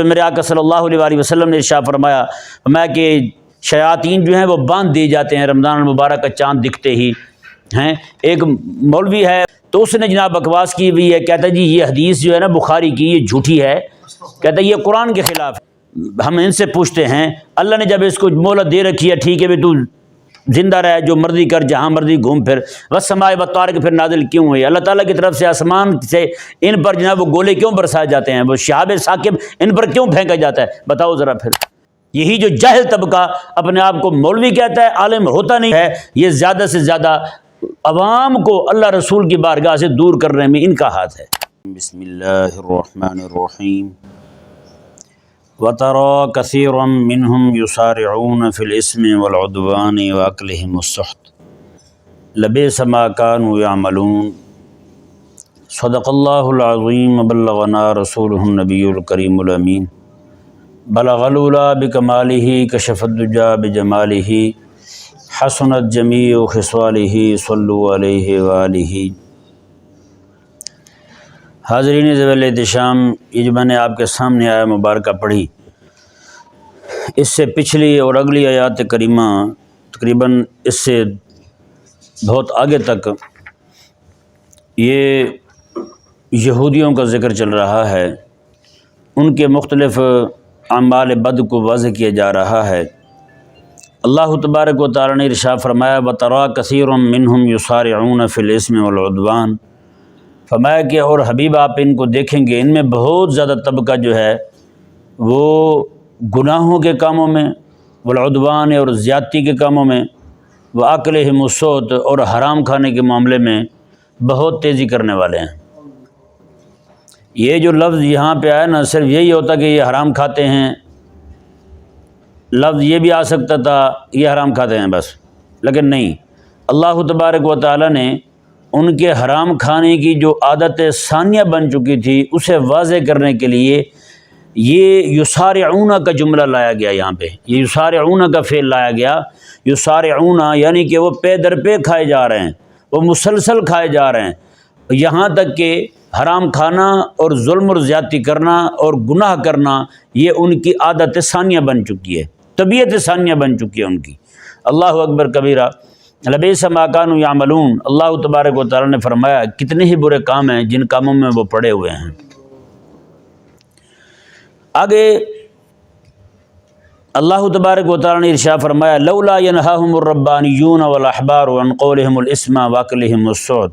میرے آقا صلی اللہ علیہ وسلم نے ارشاد فرمایا کہ شیاطین جو ہیں وہ باندھ دیے جاتے ہیں رمضان المبارک کا چاند دکھتے ہی ہیں۔ ایک مولوی ہے تو اس نے جناب بکواس کی ہوئی ہے، کہتا ہے جی یہ حدیث جو ہے نا بخاری کی یہ جھوٹی ہے، کہتا ہے یہ قرآن کے خلاف ہے۔ ہم ان سے پوچھتے ہیں اللہ نے جب اس کو مہلت دے رکھی ہے، ٹھیک ہے بھی تو زندہ رہ، جو مرضی کر، جہاں مرضی گھوم پھر، والسماء والطارق پھر نازل کیوں ہوئی؟ اللہ تعالیٰ کی طرف سے آسمان سے ان پر جناب وہ گولے کیوں برسائے جاتے ہیں، وہ شہاب ثاقب ان پر کیوں پھینکا جاتا ہے؟ بتاؤ ذرا پھر۔ یہی جو جاہل طبقہ اپنے آپ کو مولوی کہتا ہے، عالم ہوتا نہیں ہے، یہ زیادہ سے زیادہ عوام کو اللہ رسول کی بارگاہ سے دور کرنے میں ان کا ہاتھ ہے۔ بسم اللہ الرحمن الرحیم۔ وَتَرَى كَثِيرًا مِّنْهُمْ يُسَارِعُونَ فِي الْإِثْمِ وَالْعُدْوَانِ وَأَكْلِهِمُ السُّحْتَ لَبِئْسَ مَا كَانُوا يَعْمَلُونَ۔ صدق اللہ العظیم وبلغنا رسولہ النبی الکریم الامین۔ بلغ العلا بکمالہ کشف الدجا بجمالہ حسنت جمیع خصالہ صلوا علیہ وآلہ۔ حاضرین ذوی الاحتشام، یہ جو میں نے آپ کے سامنے آیا مبارکہ پڑھی، اس سے پچھلی اور اگلی آیات کریمہ تقریباً اس سے بہت آگے تک یہ یہودیوں کا ذکر چل رہا ہے، ان کے مختلف اعمال بد کو واضح کیا جا رہا ہے۔ اللہ تبارک و تعالی نے ارشاد فرمایا وَتَرَى كَثِيرًا مِّنْهُمْ يُسَارِعُونَ فِي الْإِثْمِ وَالْعُدْوَانِ، فرمایا کہ اور حبیب آپ ان کو دیکھیں گے ان میں بہت زیادہ طبقہ جو ہے وہ گناہوں کے کاموں میں، والعدوان اور زیادتی کے کاموں میں، وَأَكْلِهِمُ السُّحْتَ اور حرام کھانے کے معاملے میں بہت تیزی کرنے والے ہیں۔ یہ جو لفظ یہاں پہ آیا نا، صرف یہی ہوتا کہ یہ حرام کھاتے ہیں، لفظ یہ بھی آ سکتا تھا یہ حرام کھاتے ہیں بس، لیکن نہیں، اللہ تبارک و تعالی نے ان کے حرام کھانے کی جو عادت ثانیہ بن چکی تھی اسے واضح کرنے کے لیے یہ یسارعون کا جملہ لایا گیا۔ یہاں پہ یہ یسارعون کا فعل لایا گیا۔ یسارعون یعنی کہ وہ پے در پے کھائے جا رہے ہیں، وہ مسلسل کھائے جا رہے ہیں، یہاں تک کہ حرام کھانا اور ظلم اور زیادتی کرنا اور گناہ کرنا یہ ان کی عادت ثانیہ بن چکی ہے، طبیعت ثانیہ بن چکی ہے ان کی۔ اللہ اکبر کبیرہ، لبئس ما کانوا یعملون۔ اللہ تبارک و تعالی نے فرمایا کتنے ہی برے کام ہیں جن کاموں میں وہ پڑے ہوئے ہیں۔ آگے اللہ تبارک و تعالی نے ارشاد فرمایا لولا ینہاہم الربانیون والاحبار عن قولہم الاسم واکلہم السحت،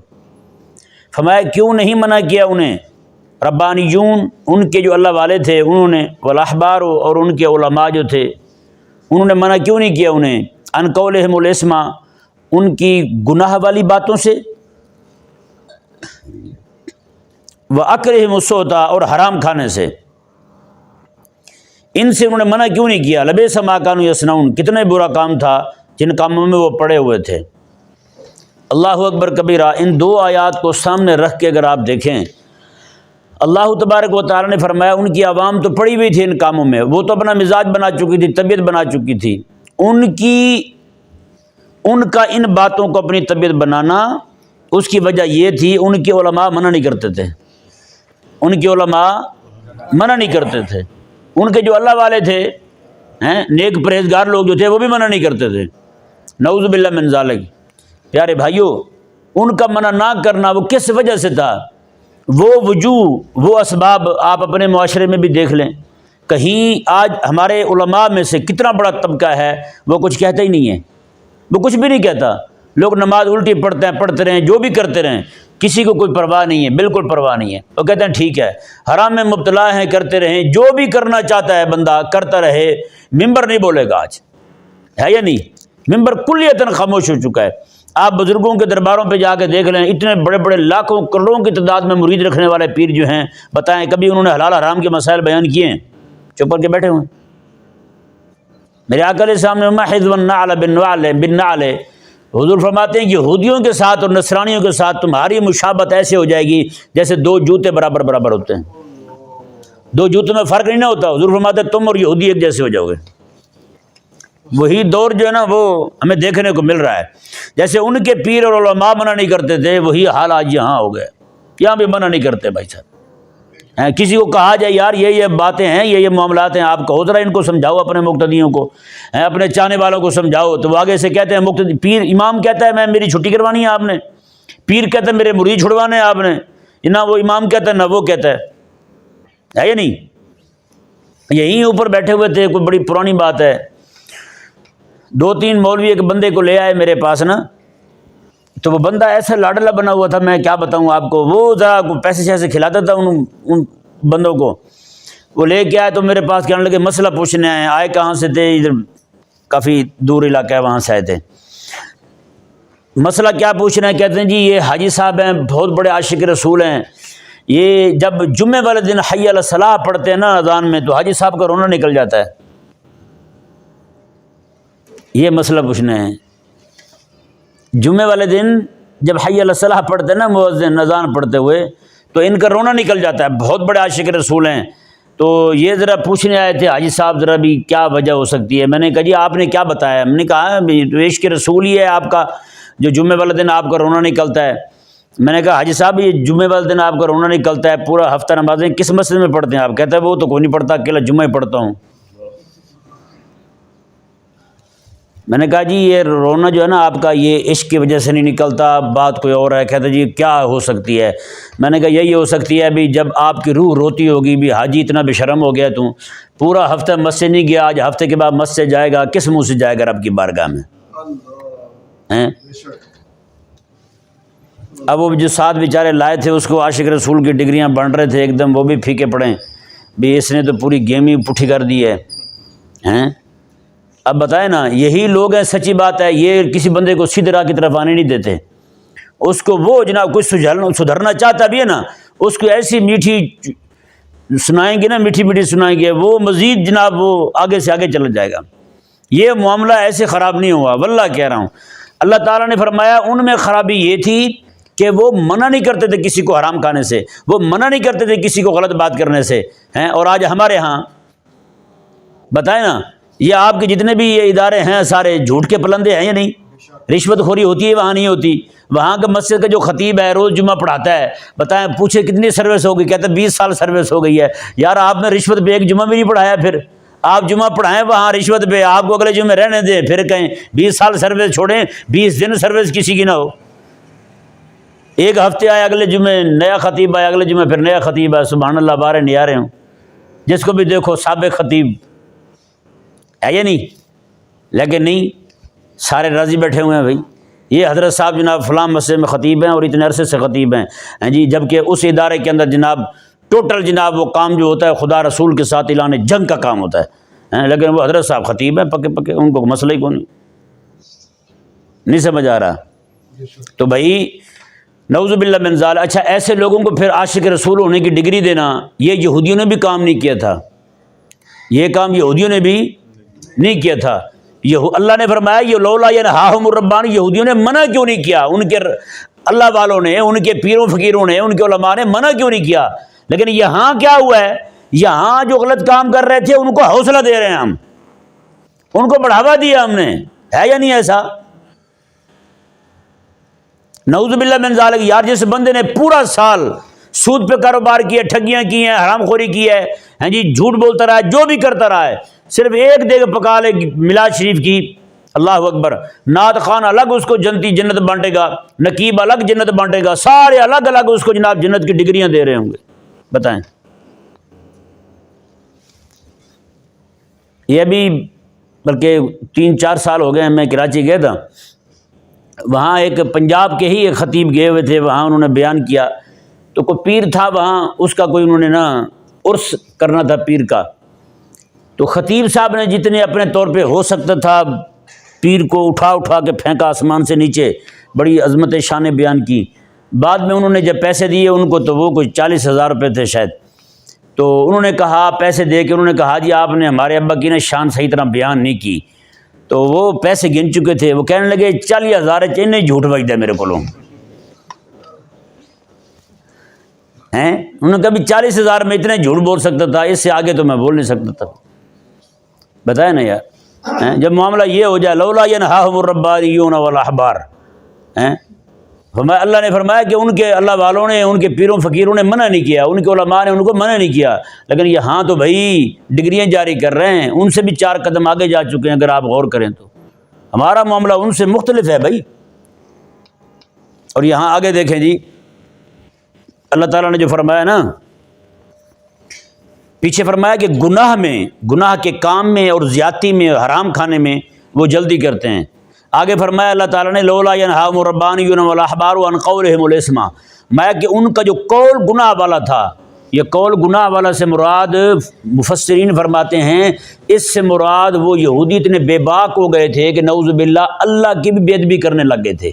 فرمایا کیوں نہیں منع کیا انہیں ربانیون ان کے جو اللہ والے تھے انہوں نے، والاحبار اور ان کے علماء جو تھے انہوں نے منع کیوں نہیں کیا انہیں، عن قولہم الاسم ان کی گناہ والی باتوں سے، وَأَكْلِهِمُ السُّحْتَ اور حرام کھانے سے، ان سے انہوں نے منع کیوں نہیں کیا؟ لبئس ما كانوا يصنعون، کتنے برا کام تھا جن کاموں میں وہ پڑے ہوئے تھے۔ اللہ اکبر کبیرہ، ان دو آیات کو سامنے رکھ کے اگر آپ دیکھیں، اللہ تبارک و تعالی نے فرمایا ان کی عوام تو پڑی ہوئی تھی ان کاموں میں، وہ تو اپنا مزاج بنا چکی تھی، طبیعت بنا چکی تھی، ان کا ان باتوں کو اپنی طبیعت بنانا اس کی وجہ یہ تھی ان کے علماء منع نہیں کرتے تھے، ان کے علماء منع نہیں کرتے تھے، ان کے جو اللہ والے تھے نیک پرہیزگار لوگ جو تھے وہ بھی منع نہیں کرتے تھے، نعوذ باللہ من ذالک۔ پیارے بھائیوں، ان کا منع نہ کرنا وہ کس وجہ سے تھا؟ وہ وجوہ، وہ اسباب آپ اپنے معاشرے میں بھی دیکھ لیں، کہیں آج ہمارے علماء میں سے کتنا بڑا طبقہ ہے وہ کچھ کہتا ہی نہیں ہے، وہ کچھ بھی نہیں کہتا، لوگ نماز الٹی پڑھتے ہیں، پڑھتے رہیں، جو بھی کرتے رہیں، کسی کو کوئی پرواہ نہیں ہے، بالکل پرواہ نہیں ہے، وہ کہتے ہیں ٹھیک ہے، حرام میں مبتلا ہیں، کرتے رہیں، جو بھی کرنا چاہتا ہے بندہ کرتا رہے، ممبر نہیں بولے گا آج، ہے یا نہیں؟ ممبر کلیتاً خاموش ہو چکا ہے۔ آپ بزرگوں کے درباروں پہ جا کے دیکھ لیں، اتنے بڑے بڑے لاکھوں کروڑوں کی تعداد میں مرید رکھنے والے پیر جو ہیں، بتائیں کبھی انہوں نے حلال حرام کے مسائل بیان کیے ہیں؟ چپ کر کے بیٹھے ہوئے ہیں۔ میرے آقا علیہ السلام نے محض والنعل بالنعل، حضور فرماتے ہیں کہ یہودیوں کے ساتھ اور نصرانیوں کے ساتھ تمہاری مشابہت ایسے ہو جائے گی جیسے دو جوتے برابر برابر ہوتے ہیں، دو جوتوں میں فرق نہیں نہ ہوتا، حضور فرماتے ہیں تم اور یہودی ایک جیسے ہو جاؤ گے۔ وہی دور جو ہے نا وہ ہمیں دیکھنے کو مل رہا ہے، جیسے ان کے پیر اور علماء منع نہیں کرتے تھے، وہی حال آج یہاں ہو گیا، یہاں بھی منع نہیں کرتے بھائی صاحب۔ کسی کو کہا جائے یار یہ باتیں ہیں، یہ معاملات ہیں، آپ کہو ذرا ان کو سمجھاؤ، اپنے مقتدیوں کو، اپنے چاہنے والوں کو سمجھاؤ، تو وہ آگے سے کہتے ہیں مقتدی، پیر امام کہتا ہے میں میری چھٹی کروانی ہے آپ نے، پیر کہتا ہے میرے مرید چھڑوانے ہیں آپ نے، نہ وہ امام کہتا ہے نہ وہ کہتا ہے یا نہیں؟ یہیں اوپر بیٹھے ہوئے تھے، کوئی بڑی پرانی بات ہے، 2-3 مولوی ایک بندے کو لے آئے میرے پاس نا، تو وہ بندہ ایسا لاڈلا بنا ہوا تھا، میں کیا بتاؤں آپ کو، وہ ذرا پیسے شیسے کھلاتا تھا ان بندوں کو، وہ لے کے آئے تو میرے پاس کہنے لگے مسئلہ پوچھنے آئے کہاں سے تھے، ادھر کافی دور علاقہ ہے وہاں سے آئے تھے، مسئلہ کیا پوچھنا ہے، کہتے ہیں جی یہ حاجی صاحب ہیں، بہت بڑے عاشق رسول ہیں، یہ جب جمعے والے دن حی علی الصلاۃ پڑھتے ہیں نا اذان میں، تو حاجی صاحب کا رونا نکل جاتا ہے، یہ مسئلہ پوچھنا ہے، جمعے والے دن جب حی علی الصلاۃ پڑھتے ہیں نا مؤذن اذان پڑھتے ہوئے، تو ان کا رونا نکل جاتا ہے، بہت بڑے عاشق رسول ہیں، تو یہ ذرا پوچھنے آئے تھے حاجی صاحب ذرا بھی کیا وجہ ہو سکتی ہے۔ میں نے کہا جی آپ نے کیا بتایا؟ میں نے کہا تو عشق رسول ہی ہے آپ کا، جو جمعے والے دن آپ کا رونا نکلتا ہے۔ میں نے کہا حاجی صاحب یہ جمعے والے دن آپ کا رونا نکلتا ہے، پورا ہفتہ نمازیں کس مسجد میں پڑھتے ہیں آپ؟ کہتا ہے وہ تو کوئی نہیں پڑھتا، اکیلا جمعہ ہی پڑھتا ہوں۔ میں نے کہا جی یہ رونا جو ہے نا آپ کا یہ عشق کی وجہ سے نہیں نکلتا، بات کوئی اور ہے۔ کہتا جی کیا ہو سکتی ہے؟ میں نے کہا یہی ہو سکتی ہے بھی جب آپ کی روح روتی ہوگی بھی حاجی اتنا بے شرم ہو گیا تو پورا ہفتہ مسجد نہیں گیا، آج ہفتے کے بعد مسجد جائے گا، کس منہ سے جائے گا رب کی بارگاہ میں؟ اب وہ جو 7 بیچارے لائے تھے اس کو عاشق رسول کی ڈگریاں بن رہے تھے ایک دم، وہ بھی پھیکے پڑے بھی اس نے تو پوری گیم ہی پٹھی کر دی ہے۔ اب بتائیں نا، یہی لوگ ہیں، سچی بات ہے، یہ کسی بندے کو سیدھی راہ کی طرف آنے نہیں دیتے، اس کو وہ جناب کچھ سدھرنا چاہتا بھی ہے نا، اس کو ایسی میٹھی سنائیں گے نا، میٹھی میٹھی سنائیں گے، وہ مزید جناب وہ آگے سے آگے چلا جائے گا۔ یہ معاملہ ایسے خراب نہیں ہوا، واللہ کہہ رہا ہوں۔ اللہ تعالیٰ نے فرمایا ان میں خرابی یہ تھی کہ وہ منع نہیں کرتے تھے کسی کو حرام کھانے سے، وہ منع نہیں کرتے تھے کسی کو غلط بات کرنے سے، اور آج ہمارے ہاں بتائیں نا، یہ آپ کے جتنے بھی یہ ادارے ہیں سارے جھوٹ کے پلندے ہیں یا نہیں؟ رشوت خوری ہوتی ہے وہاں؟ نہیں ہوتی۔ وہاں کا مسجد کا جو خطیب ہے روز جمعہ پڑھاتا ہے، بتائیں پوچھے کتنی سروس ہو گئی؟ کہتے ہیں 20 سال سروس ہو گئی ہے۔ یار آپ نے رشوت پہ ایک جمعہ بھی نہیں پڑھایا، پھر آپ جمعہ پڑھائیں وہاں رشوت پہ، آپ کو اگلے جمعے رہنے دیں، پھر کہیں 20 سال سروس چھوڑیں، 20 دن سروس کسی کی نہ ہو۔ ایک ہفتے آئے اگلے جمعے نیا خطیب آیا، اگلے جمعے پھر نیا خطیب آیا، سبحان اللہ، بارے نہیں آ رہے ہوں، جس کو بھی دیکھو سابق خطیب ہے یا نہیں؟ لیکن نہیں، سارے راضی بیٹھے ہوئے ہیں بھائی، یہ حضرت صاحب جناب فلاں مسجد میں خطیب ہیں اور اتنے عرصے سے خطیب ہیں جی، جبکہ اس ادارے کے اندر جناب ٹوٹل جناب وہ کام جو ہوتا ہے خدا رسول کے ساتھ اعلان جنگ کا کام ہوتا ہے، لیکن وہ حضرت صاحب خطیب ہیں پکے پکے، ان کو مسئلہ ہی کو نہیں سمجھ آ رہا۔ تو بھائی نعوذ باللہ من ذالک۔ اچھا ایسے لوگوں کو پھر عاشق رسول ہونے کی ڈگری دینا، یہ یہودیوں نے بھی کام نہیں کیا تھا، یہ کام یہودیوں نے بھی نہیں کیا تھا۔ اللہ نے فرمایا یہ لولا ینہاہم الربانی، یہودیوں نے منع کیوں نہیں کیا؟ ان کے اللہ والوں نے، ان کے پیروں فقیروں نے، ان کے علماء نے منع کیوں نہیں کیا؟ لیکن یہاں کیا ہوا ہے؟ یہاں جو غلط کام کر رہے تھے ان کو حوصلہ دے رہے ہیں ہم، ان کو بڑھاوا دیا ہم نے، ہے یا نہیں ایسا؟ نعوذ باللہ من ذالک۔ یار جس بندے نے پورا سال سود پہ کاروبار کیا، ٹھگیاں کی ہیں، حرام خوری کی ہے جی، جھوٹ بولتا رہا ہے، جو بھی کرتا رہا ہے، صرف ایک دیگ پکا لے میلاد شریف کی، اللہ اکبر، نعت خوان الگ اس کو جنت بانٹے گا، نقیب الگ جنت بانٹے گا، سارے الگ الگ اس کو جناب جنت کی ڈگریاں دے رہے ہوں گے۔ بتائیں، یہ ابھی بلکہ 3-4 سال ہو گئے ہیں، میں کراچی گیا تھا، وہاں ایک پنجاب کے ہی ایک خطیب گئے ہوئے تھے، وہاں انہوں نے بیان کیا، تو کوئی پیر تھا وہاں، اس کا کوئی انہوں نے نا عرس کرنا تھا پیر کا، تو خطیب صاحب نے جتنے اپنے طور پہ ہو سکتا تھا پیر کو اٹھا کے پھینکا آسمان سے نیچے، بڑی عظمت شان بیان کی۔ بعد میں انہوں نے جب پیسے دیے ان کو تو وہ کوئی 40,000 روپے تھے شاید، تو انہوں نے کہا پیسے دے کے، انہوں نے کہا جی آپ نے ہمارے ابا کی نا شان صحیح طرح بیان نہیں کی، تو وہ پیسے گن چکے تھے، وہ کہنے لگے 40,000 انہیں جھوٹ بج دیا میرے کو، انہوں نے کہا بھی 40,000 میں اتنے جھوٹ بول سکتا تھا، اس سے آگے تو میں بول نہیں سکتا تھا۔ بتائیں نا یار، جب معاملہ یہ ہو جائے لولا ینہاہم الربانیون والاحبار، فرمایا اللہ نے فرمایا کہ ان کے اللہ والوں نے ان کے پیروں فقیروں نے منع نہیں کیا، ان کے علماء نے ان کو منع نہیں کیا، لیکن یہاں تو بھائی ڈگریاں جاری کر رہے ہیں، ان سے بھی 4 قدم آگے جا چکے ہیں۔ اگر آپ غور کریں تو ہمارا معاملہ ان سے مختلف ہے بھائی۔ اور یہاں آگے دیکھیں جی، اللہ تعالیٰ نے جو فرمایا نا، پیچھے فرمایا کہ گناہ میں، گناہ کے کام میں اور زیادتی میں، حرام کھانے میں وہ جلدی کرتے ہیں۔ آگے فرمایا اللہ تعالیٰ نے لولا ینہاہم الربانیون والاحبار عن قولہم الاسم، میں کہ ان کا جو قول گناہ والا تھا، یہ قول گناہ والا سے مراد مفسرین فرماتے ہیں اس سے مراد وہ یہودی اتنے بے باک ہو گئے تھے کہ نعوذ باللہ اللہ کی بھی بے ادبی کرنے لگ گئے تھے،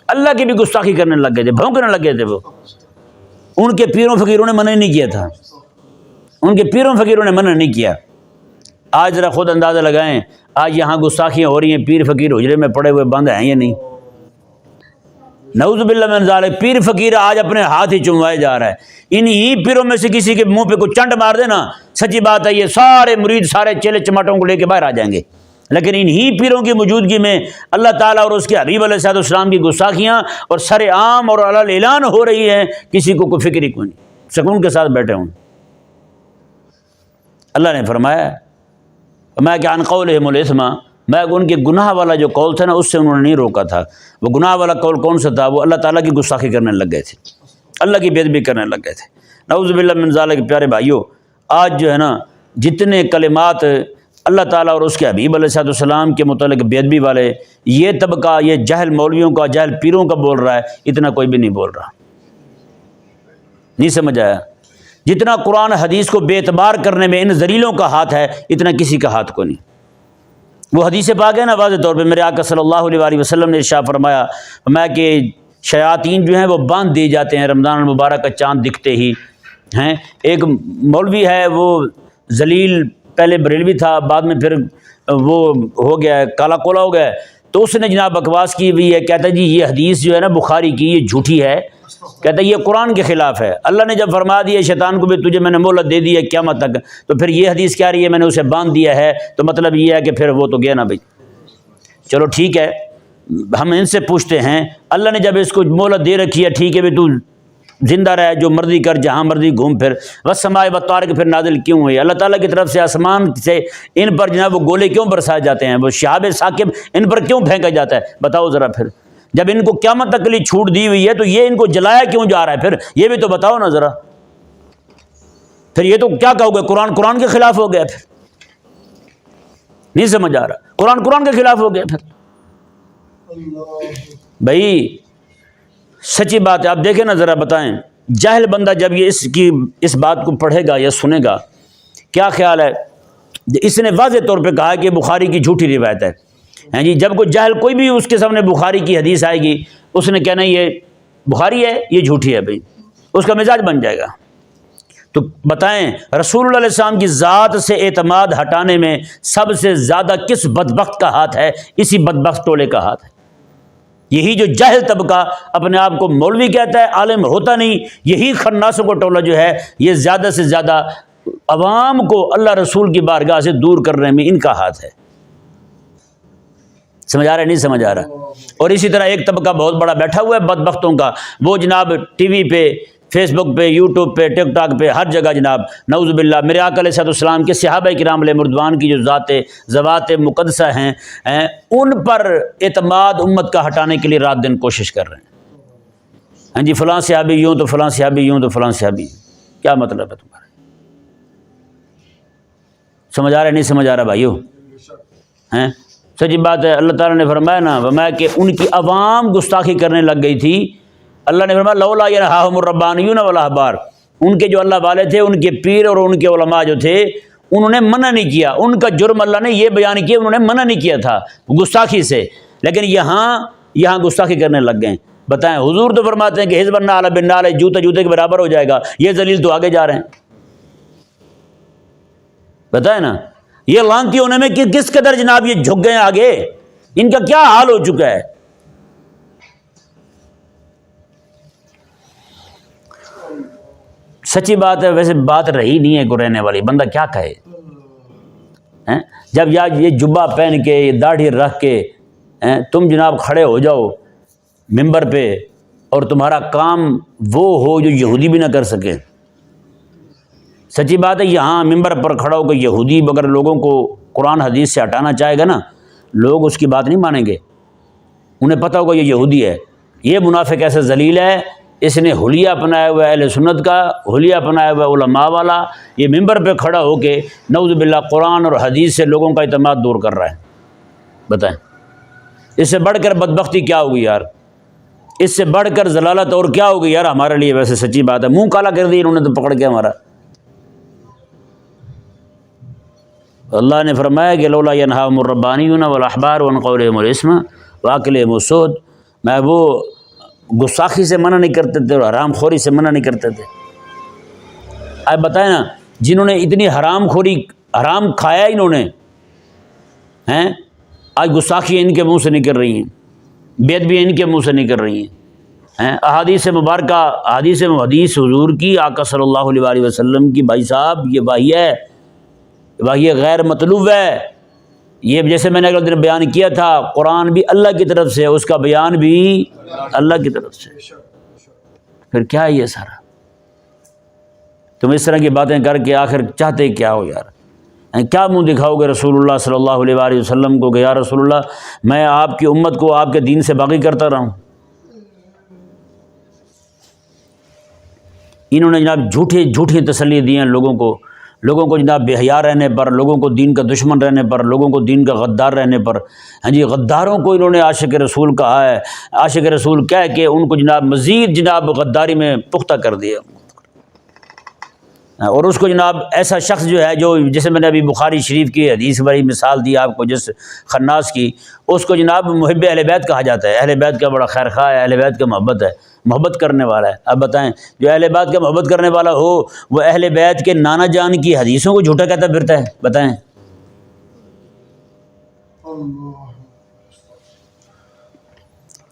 اللہ کی بھی گستاخی کرنے لگ گئے تھے، بھونکنے لگ گئے تھے۔ وہ ان کے پیروں فقیروں نے منع نہیں کیا تھا، ان کے پیروں فقیروں نے منع نہیں کیا۔ آج ذرا خود اندازہ لگائیں، آج یہاں گستاخیاں ہو رہی ہیں، پیر فقیر حجرے میں پڑے ہوئے بند ہیں یا نہیں؟ نعوذ باللہ من ذالک، پیر فقیر آج اپنے ہاتھ ہی چموائے جا رہا ہے۔ انہی پیروں میں سے کسی کے منہ پہ کوئی چنڈ مار دینا، سچی بات ہے یہ سارے مرید سارے چیلے چماٹوں کو لے کے باہر آ جائیں گے۔ لیکن انہی پیروں کی موجودگی میں اللہ تعالیٰ اور اس کے حبیب علیہ السلام کی گستاخیاں اور سر عام اور علی اعلان ہو رہی ہیں، کسی کو کوئی فکر ہی کوئی نہیں، سکون کے ساتھ بیٹھے ہوں۔ اللہ نے فرمایا میں کہ عن قولہم الاسم، میں ان کے گناہ والا جو قول تھا نا اس سے انہوں نے نہیں روکا تھا۔ وہ گناہ والا قول کون سا تھا؟ وہ اللہ تعالیٰ کی گستاخی کرنے لگ گئے تھے، اللہ کی بے ادبی کرنے لگ گئے تھے۔ نعوذ باللہ من ذالک۔ پیارے بھائیو، آج جو ہے نا جتنے کلمات اللہ تعالیٰ اور اس کے حبیب علیہ السلام کے متعلق بے ادبی والے یہ طبقہ، یہ جہل مولویوں کا، جہل پیروں کا بول رہا ہے، اتنا کوئی بھی نہیں بول رہا۔ نہیں سمجھ آیا؟ جتنا قرآن حدیث کو بے اعتبار کرنے میں ان ذلیلوں کا ہاتھ ہے، اتنا کسی کا ہاتھ کو نہیں۔ وہ حدیث پاک ہے نا، واضح طور پہ میرے آقا صلی اللہ علیہ وسلم نے ارشاد فرمایا کہ شیاطین جو ہیں وہ باندھ دیے جاتے ہیں رمضان المبارک کا چاند دکھتے ہی ہیں۔ ایک مولوی ہے وہ ذلیل، پہلے بریلوی تھا، بعد میں پھر وہ ہو گیا کالا کولا ہو گیا، تو اس نے جناب بکواس کی ہوئی ہے، کہتا ہے جی یہ حدیث جو ہے نا بخاری کی یہ جھوٹی ہے، کہتا ہے یہ قرآن کے خلاف ہے۔ اللہ نے جب فرما دیا شیطان کو بھی تجھے میں نے مہلت دے دی ہے قیامت تک، تو پھر یہ حدیث کیا رہی ہے میں نے اسے باندھ دیا ہے، تو مطلب یہ ہے کہ پھر وہ تو گیا نا بھائی۔ چلو ٹھیک ہے، ہم ان سے پوچھتے ہیں اللہ نے جب اس کو مہلت دے رکھی ہے، ٹھیک ہے بھی تو زندہ رہ، جو مرضی کر، جہاں مرضی گھوم پھر، والسماء والطارق پھر نازل کیوں ہوئی؟ اللہ تعالیٰ کی طرف سے آسمان سے ان پر جناب وہ گولے کیوں برسائے جاتے ہیں، وہ شہاب ثاقب ان پر کیوں پھینکا جاتا ہے؟ بتاؤ ذرا۔ پھر جب ان کو قیامت تک کے لیے چھوٹ دی ہوئی ہے تو یہ ان کو جلایا کیوں جا رہا ہے؟ پھر یہ بھی تو بتاؤ نا ذرا۔ پھر یہ تو کیا کہو گے، قرآن کے خلاف ہو گیا؟ پھر نہیں سمجھ آ رہا، قرآن کے خلاف ہو گیا۔ پھر بھائی سچی بات ہے، آپ دیکھیں نا ذرا، بتائیں جاہل بندہ جب یہ اس بات کو پڑھے گا یا سنے گا، کیا خیال ہے؟ اس نے واضح طور پہ کہا کہ بخاری کی جھوٹی روایت ہے، ہیں جی۔ جب کوئی جاہل کوئی بھی اس کے سامنے بخاری کی حدیث آئے گی، اس نے کہنا یہ بخاری ہے، یہ جھوٹی ہے، بھائی اس کا مزاج بن جائے گا۔ تو بتائیں رسول اللہ علیہ السلام کی ذات سے اعتماد ہٹانے میں سب سے زیادہ کس بدبخت کا ہاتھ ہے؟ اسی بدبخت ٹولے کا ہاتھ ہے۔ یہی جو جاہل طبقہ اپنے آپ کو مولوی کہتا ہے، عالم ہوتا نہیں، یہی خناسوں کو ٹولہ جو ہے یہ زیادہ سے زیادہ عوام کو اللہ رسول کی بارگاہ سے دور کرنے میں ان کا ہاتھ ہے۔ سمجھ آ رہا ہے؟ نہیں سمجھ آ رہا۔ اور اسی طرح ایک طبقہ بہت بڑا بیٹھا ہوا ہے بدبختوں کا، وہ جناب ٹی وی پہ، فیس بک پہ، یوٹیوب پہ، ٹک ٹاک پہ، ہر جگہ جناب نعوذ باللہ میرے آقا علیہ السلام کے صحابہ کرام علیہ رضوان کی جو ذوات مقدسہ ہیں ان پر اعتماد امت کا ہٹانے کے لیے رات دن کوشش کر رہے ہیں۔ ہاں جی، فلاں صحابی یوں تو فلاں صحابی یوں تو فلاں صحابی، کیا مطلب ہے تمہارا؟ سمجھ آ رہا ہے؟ نہیں سمجھ آ رہا بھائیو؟ ہیں سچی بات ہے، اللہ تعالیٰ نے فرمایا نا فرمایا کہ ان کی عوام گستاخی کرنے لگ گئی تھی۔ اللہ نے فرمایا لولا ینہاہم الربانیون والاحبار، ان کے جو اللہ والے تھے، ان کے پیر اور ان کے علماء جو تھے، انہوں نے منع نہیں کیا۔ ان کا جرم اللہ نے یہ بیان کیا، انہوں نے منع نہیں کیا تھا گستاخی سے، لیکن یہاں گستاخی کرنے لگ گئے۔ بتائیں حضور تو فرماتے ہیں کہ حزب النعل بالنعل، جوتا جوتے کے برابر ہو جائے گا، یہ ذلیل تو آگے جا رہے ہیں۔ بتائیں نا یہ لانتی ہونے میں کس قدر جناب یہ جھک گئے آگے، ان کا کیا حال ہو چکا ہے۔ سچی بات ہے، ویسے بات رہی نہیں ہے کوئی رہنے والی، بندہ کیا کہے۔ جب یہ جبہ پہن کے، یہ داڑھی رکھ کے تم جناب کھڑے ہو جاؤ، ممبر پہ اور تمہارا کام وہ ہو جو یہودی بھی نہ کر سکے. سچی بات ہے، یہاں ممبر پر کھڑا ہو کہ یہودی اگر لوگوں کو قرآن حدیث سے ہٹانا چاہے گا نا، لوگ اس کی بات نہیں مانیں گے. انہیں پتہ ہوگا یہ یہودی ہے، یہ منافق ایسا ذلیل ہے، اس نے حلیہ اپنایا ہوا ہے اہل سنت کا، حلیہ اپنایا ہوا ہے علماء والا، یہ ممبر پہ کھڑا ہو کے نعوذ باللہ قرآن اور حدیث سے لوگوں کا اعتماد دور کر رہا ہے. بتائیں اس سے بڑھ کر بدبختی کیا ہوگی یار، اس سے بڑھ کر ضلالت اور کیا ہوگی یار ہمارے لیے. ویسے سچی بات ہے، منہ کالا کر دی انہوں نے تو پکڑ کے ہمارا. اللہ نے فرمایا کہ لولا ینہاہم الربانیون والاحبار عن قولہم الاسم واکلہم السحت، میں وہ گستاخی سے منع نہیں کرتے تھے اور حرام خوری سے منع نہیں کرتے تھے. اب بتائیں نا، جنہوں نے اتنی حرام خوری، حرام کھایا انہوں نے ہیں، آج گستاخی ان کے منہ سے نکل رہی ہیں، بے ادبی ان کے منہ سے نکل رہی ہیں. احادیث مبارکہ، حدیث حضور کی، آقا صلی اللہ علیہ وآلہ وسلم کی، بھائی صاحب یہ وحی ہے، وحی غیر مطلوب ہے. یہ جیسے میں نے اگلے دن بیان کیا تھا، قرآن بھی اللہ کی طرف سے، اس کا بیان بھی اللہ کی طرف سے. پھر کیا ہے یہ سارا؟ تم اس طرح کی باتیں کر کے آخر چاہتے کیا ہو یار؟ کیا منہ دکھاؤ گے رسول اللہ صلی اللہ علیہ وآلہ وسلم کو کہ یا رسول اللہ میں آپ کی امت کو آپ کے دین سے باغی کرتا رہا ہوں؟ انہوں نے جناب جھوٹی تسلی دی ہیں لوگوں کو جناب بے حیا رہنے پر، لوگوں کو دین کا دشمن رہنے پر، لوگوں کو دین کا غدار رہنے پر. ہاں جی، غداروں کو انہوں نے عاشق رسول کہا ہے، عاشق رسول کہہ کے ان کو جناب مزید جناب غداری میں پختہ کر دیا. اور اس کو جناب ایسا شخص جو ہے، جو جیسے میں نے ابھی بخاری شریف کی حدیث والی مثال دی آپ کو، جس خناس کی، اس کو جناب محب اہل بیت کہا جاتا ہے. اہل بیت کا بڑا خیر خواہ ہے، اہل بیت کا محبت ہے، محبت کرنے والا ہے. اب بتائیں جو اہل بیت کا محبت کرنے والا ہو، وہ اہل بیت کے نانا جان کی حدیثوں کو جھوٹا کہتا پھرتا ہے؟ بتائیں.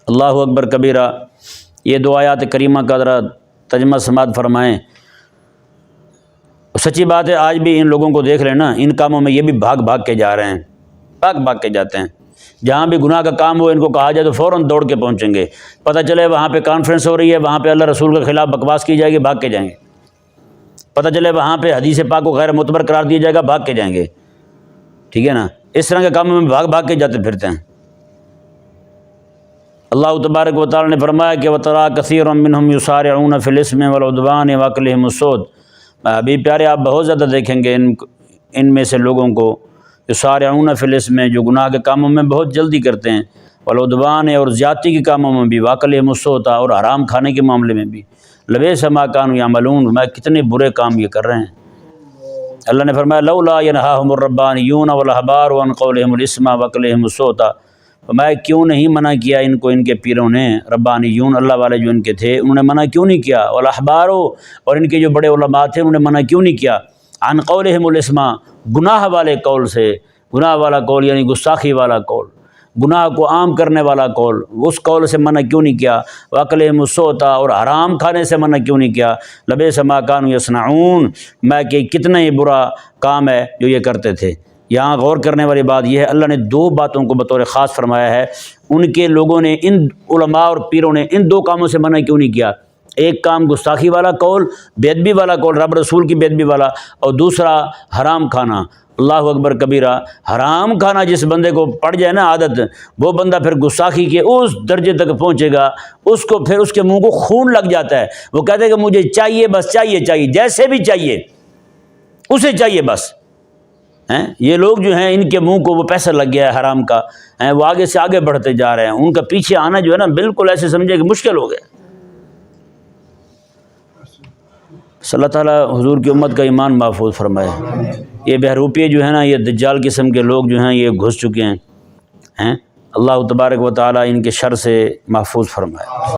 اللہ اکبر کبیرہ. یہ دو آیات کریمہ کا ذرا ترجمہ سماعت فرمائیں. سچی بات ہے، آج بھی ان لوگوں کو دیکھ لیں نا، ان کاموں میں یہ بھی بھاگ کے جا رہے ہیں، بھاگ کے جاتے ہیں. جہاں بھی گناہ کا کام ہو ان کو کہا جائے تو فوراً دوڑ کے پہنچیں گے. پتہ چلے وہاں پہ کانفرنس ہو رہی ہے، وہاں پہ اللہ رسول کے خلاف بکواس کی جائے گی، بھاگ کے جائیں گے. پتہ چلے وہاں پہ حدیث پاک کو غیر معتبر قرار دیا جائے گا، بھاگ کے جائیں گے. ٹھیک ہے نا، اس طرح کے کاموں میں بھاگ کے جاتے پھرتے ہیں. اللہ تبارک و تعالی نے فرمایا کہ وَتَرَىٰ كَثِيرًا مِّنْهُمْ يُسَارِعُونَ فِي الْإِثْمِ وَالْعُدْوَانِ وَأَكْلِهِمُ السُّحْتَ. ابھی پیارے آپ بہت زیادہ دیکھیں گے ان میں سے لوگوں کو یسارعون فی الاسم، جو گناہ کے کاموں میں بہت جلدی کرتے ہیں، والعدوان اور زیادتی کے کاموں میں بھی، واکلہم السحت اور حرام کھانے کے معاملے میں بھی. لبئس ما کانوا یعملون، میں کتنے برے کام یہ کر رہے ہیں. اللہ نے فرمایا لولا ینہاہم الربانیون والاحبار عن قولہم الاسم واکلہم السحت. میں کیوں نہیں منع کیا ان کو ان کے پیروں نے، ربانیون اللہ والے جو ان کے تھے، انہوں نے منع کیوں نہیں کیا؟ والاحبار، اور ان کے جو بڑے علماء تھے انہوں نے منع کیوں نہیں کیا؟ عن قولہم الاسم، گناہ والے قول سے. گناہ والا قول یعنی گستاخی والا قول، گناہ کو عام کرنے والا قول، اس قول سے منع کیوں نہیں کیا؟ واکلہم السحت، اور حرام کھانے سے منع کیوں نہیں کیا؟ لبئس ما کانوا یصنعون، میں کہ کتنا ہی برا کام ہے جو یہ کرتے تھے. یہاں غور کرنے والی بات یہ ہے، اللہ نے دو باتوں کو بطور خاص فرمایا ہے. ان کے لوگوں نے، ان علماء اور پیروں نے ان دو کاموں سے منع کیوں نہیں کیا؟ ایک کام گستاخی والا قول، بے ادبی والا قول، رب رسول کی بے ادبی والا، اور دوسرا حرام کھانا. اللہ اکبر کبیرہ. حرام کھانا جس بندے کو پڑ جائے نا عادت، وہ بندہ پھر گستاخی کے اس درجے تک پہنچے گا، اس کو پھر اس کے منہ کو خون لگ جاتا ہے. وہ کہتے ہیں کہ مجھے چاہیے، بس چاہیے، جیسے بھی چاہیے اسے چاہیے بس. یہ لوگ جو ہیں ان کے منہ کو وہ پیسہ لگ گیا ہے حرام کا، وہ آگے سے آگے بڑھتے جا رہے ہیں. ان کا پیچھے آنا جو ہے نا بالکل ایسے سمجھے کہ مشکل ہو گیا. صلی اللہ تعالیٰ حضور کی امت کا ایمان محفوظ فرمائے. یہ بہروپیے جو ہیں نا، یہ دجال قسم کے لوگ جو ہیں یہ گھس چکے ہیں. اللہ تبارک و تعالیٰ ان کے شر سے محفوظ فرمائے.